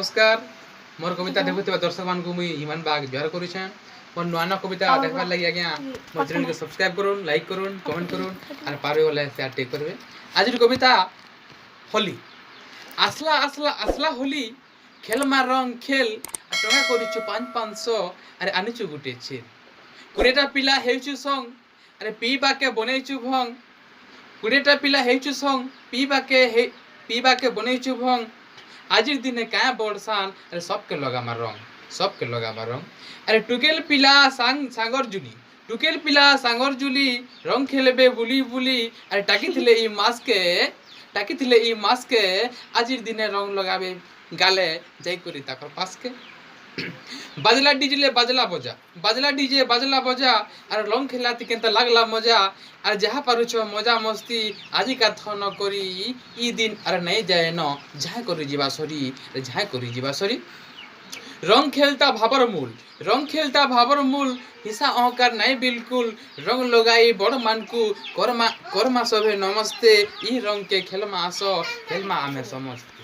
नमस्कार मोर कविता देखुवा दर्शक मान को मुई इमान बाग जोहार करूछे मोर नुआ नुआ कविता देखबार लगी आज्ञा मोर चैनल के सब्सक्राइब करूँ लाइक करूँ कमेंट करूँ और पारे वाले शेयर टेक करबे। आज कविता होली आसला आसला आसला होली खेल मार रंग खेल टका करिछु 500 अरे आनिछु गुटे छे कुरेटा पिला हेउछु संग अरे पीबा के बनेछु भंग कुरेटा पिला हेउछु संग पीबा के बनेछु भंग आजिर दिने क्या बरसान अरे सबके लगा मार रंग अरे टुकेल पिला सांगर जुली रंग खेलबे बुली बुली अरे टाकी ई मास के आजिर दिने रंग लगाबे गाले जाई करी ताकर पास के बाजला डीजे बाजला बजा और रंग खेलाती केनता लागला मजा और जहाँ पारुछ मजा मस्ती आजी का थन करी ई दिन अरे नहीं जाए न जहाँ करी जीवा सरी रंग खेलता भाबर मूल हिसा अहंकार नहीं बिल्कुल रंग लगाई बड़ मानकू करमा सभे नमस्ते ई रंग के खेलमा आमे समस्ते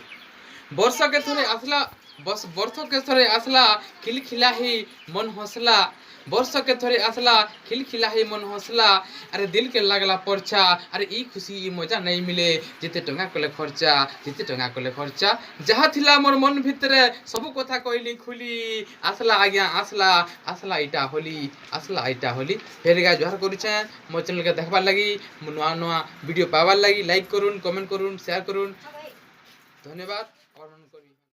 वर्ष के थोड़े आसला खिलखिला ही मन हौसला अरे दिल के लागला परछा अरे ई खुशी ई मजा नहीं मिले जिते टंगा खर्चा जहाँ थिला मोर मन भितरे सब कथा कहली खुली आसला आज्ञा आसला इटा होली फेर गा जोहार करूछे मोर चैनल के देखबार लगी नुआ नुआ वीडियो पावार लगी लाइक करूँ कमेंट करूँ शेयर करूँ धन्यवाद।